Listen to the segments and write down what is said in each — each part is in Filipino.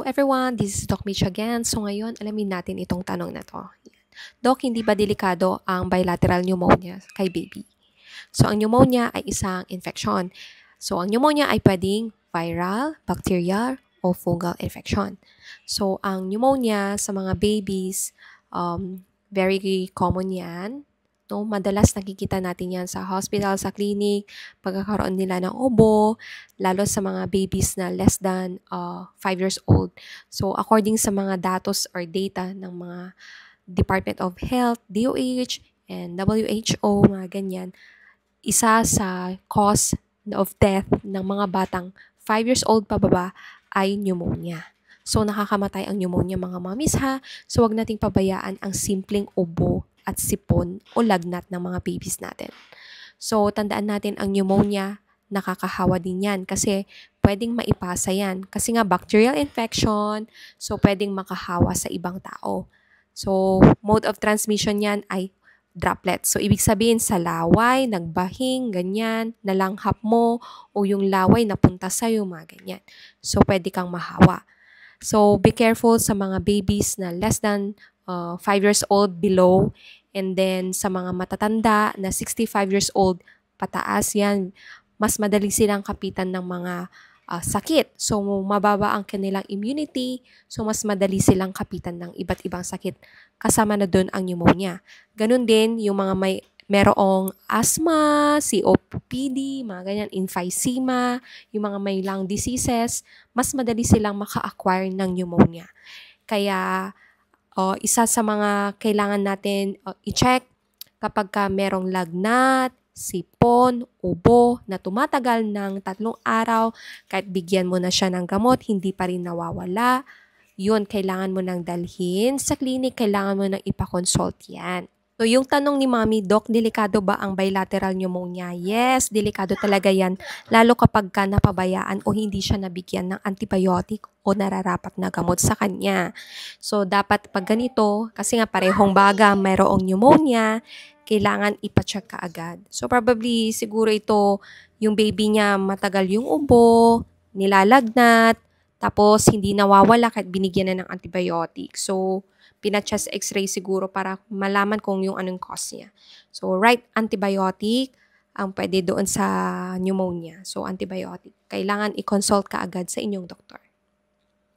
everyone, this is Doc Mitch again. So ngayon, alamin natin itong tanong na to. Doc, hindi ba delikado ang bilateral pneumonia kay baby? So ang pneumonia ay isang infection. So ang pneumonia ay pwedeng viral, bacterial, o fungal infection. So ang pneumonia sa mga babies, very common yan. No, madalas nakikita natin yan sa hospital, sa clinic, pagkakaroon nila ng ubo, lalo sa mga babies na less than 5 years old. So, according sa mga datos or data ng mga Department of Health, DOH, and WHO, mga ganyan, isa sa cause of death ng mga batang 5 years old pababa ay pneumonia. So, nakakamatay ang pneumonia mga mamis ha. So, wag nating pabayaan ang simpleng ubo at sipon o lagnat ng mga babies natin. So, tandaan natin ang pneumonia, nakakahawa din yan kasi pwedeng maipasa yan. Kasi nga bacterial infection, so pwedeng makahawa sa ibang tao. So, mode of transmission yan ay droplets. So, ibig sabihin sa laway, nagbahing, ganyan, nalanghap mo, o yung laway napunta sa'yo, mga ganyan. So, pwede kang mahawa. So, be careful sa mga babies na less than 5 years old below, and then sa mga matatanda na 65 years old pataas yan, mas madali silang kapitan ng mga sakit. So, mababa ang kanilang immunity, so mas madali silang kapitan ng iba't ibang sakit. Kasama na doon ang pneumonia. Ganun din yung mga merong asthma, COPD, mga ganyan, emphysema, yung mga may lung diseases, mas madali silang maka-acquire ng pneumonia. Kaya, isa sa mga kailangan natin i-check kapag merong lagnat, sipon, ubo na tumatagal ng 3 araw, kahit bigyan mo na siya ng gamot, hindi pa rin nawawala, yun, kailangan mo nang dalhin sa clinic, kailangan mo nang ipakonsult yan. So, yung tanong ni Mami, Doc, delikado ba ang bilateral pneumonia? Yes, delikado talaga yan, lalo kapag napabayaan o hindi siya nabigyan ng antibiotic o nararapat na gamot sa kanya. So, dapat pag ganito, kasi nga parehong baga, mayroong pneumonia, kailangan ipacheck ka agad. So, probably, siguro ito, yung baby niya matagal yung ubo, nilalagnat, tapos hindi nawawala kahit binigyan na ng antibiotic. So, pina-chest x-ray siguro para malaman kung yung anong cause niya. So, right antibiotic ang pwede doon sa pneumonia. So, antibiotic. Kailangan i-consult ka agad sa inyong doktor.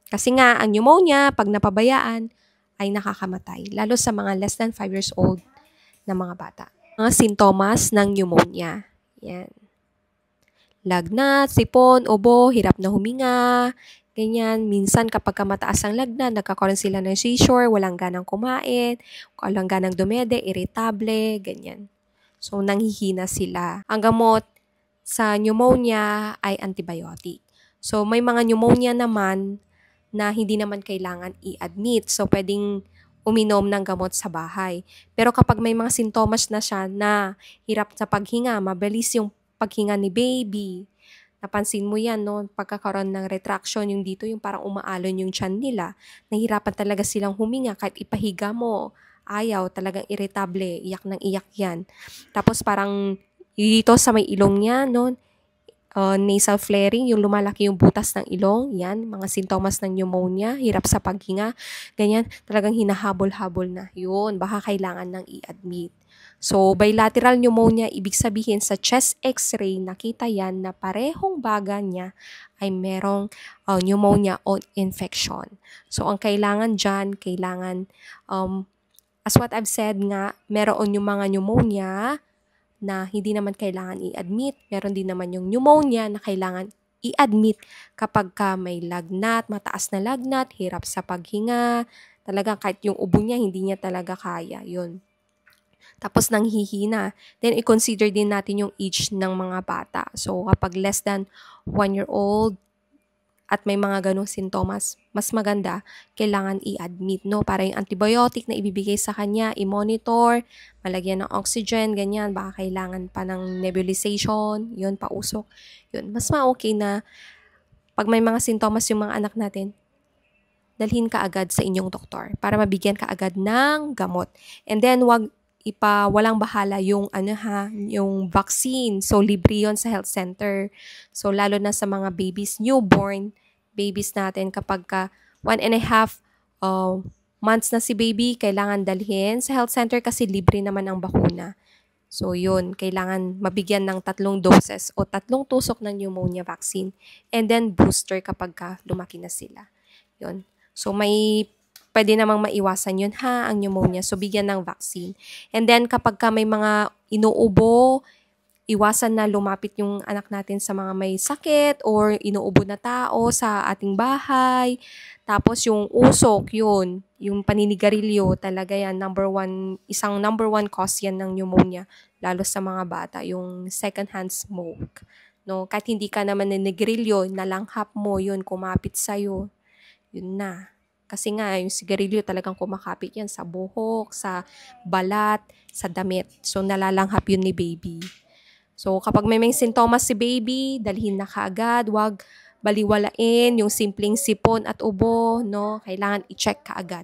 Kasi nga, ang pneumonia, pag napabayaan, ay nakakamatay. Lalo sa mga less than 5 years old na mga bata. Mga sintomas ng pneumonia. Yan. Lagnat, sipon, ubo, hirap na huminga, ganyan. Minsan kapag mataas ang lagnat, nagkakaroon sila ng seizure, walang ganang kumain, walang ganang dumede, irritable, ganyan. So, nanghihina sila. Ang gamot sa pneumonia ay antibiotic. So, may mga pneumonia naman na hindi naman kailangan i-admit. So, pwedeng uminom ng gamot sa bahay. Pero kapag may mga sintomas na siya na hirap sa paghinga, mabilis yung paghinga ni baby, napansin mo yan, no? Pagkakaroon ng retraction, yung dito, yung parang umaalon yung tiyan nila. Nahihirapan talaga silang huminga kahit ipahiga mo. Ayaw, talagang irritable, iyak ng iyak yan. Tapos parang dito sa may ilong niya, no? Nasal flaring, yung lumalaki yung butas ng ilong, yan, mga sintomas ng pneumonia, hirap sa paghinga, ganyan, talagang hinahabol-habol na. Yun, baka kailangan nang i-admit. So, bilateral pneumonia, ibig sabihin sa chest x-ray, nakita yan na parehong baga niya ay merong pneumonia o infection. So, ang kailangan dyan, as what I've said nga, meron yung mga pneumonia na hindi naman kailangan i-admit. Meron din naman yung pneumonia na kailangan i-admit kapag may lagnat, mataas na lagnat, hirap sa paghinga, talaga kahit yung ubo niya, hindi niya talaga kaya. Yun. Tapos nanghihina. Then, i-consider din natin yung age ng mga bata. So, kapag less than 1 year old at may mga ganong sintomas, mas maganda, kailangan i-admit, no? Para yung antibiotic na ibibigay sa kanya, i-monitor, malagyan ng oxygen, ganyan. Baka kailangan pa ng nebulization, yun, pausok. Yun, mas ma-okay na pag may mga sintomas yung mga anak natin, dalhin ka agad sa inyong doktor para mabigyan ka agad ng gamot. And then, walang bahala yung yung vaccine. So, libre yun sa health center. So, lalo na sa mga babies, newborn babies natin, kapag 1.5 months na si baby, kailangan dalhin sa health center kasi libre naman ang bakuna. So yun, kailangan mabigyan ng 3 doses o 3 tusok ng pneumonia vaccine. And then booster kapag lumaki na sila. Yun. So may pwede namang maiwasan yun ang pneumonia. So bigyan ng vaccine. And then kapag may mga inuubo, iwasan na lumapit yung anak natin sa mga may sakit or inuubo na tao sa ating bahay. Tapos yung usok, yun, yung paninigarilyo, talaga yan, isang number one cause yan ng pneumonia, lalo sa mga bata, yung secondhand smoke. No, kahit hindi ka naman naninigarilyo, nalanghap mo, yun, kumapit sa'yo, yun na. Kasi nga, yung sigarilyo talagang kumakapit yan sa buhok, sa balat, sa damit. So, nalalanghap yun ni baby. So, kapag may sintomas si baby, dalhin na kaagad. Huwag baliwalain yung simpleng sipon at ubo, no? Kailangan i-check kaagad.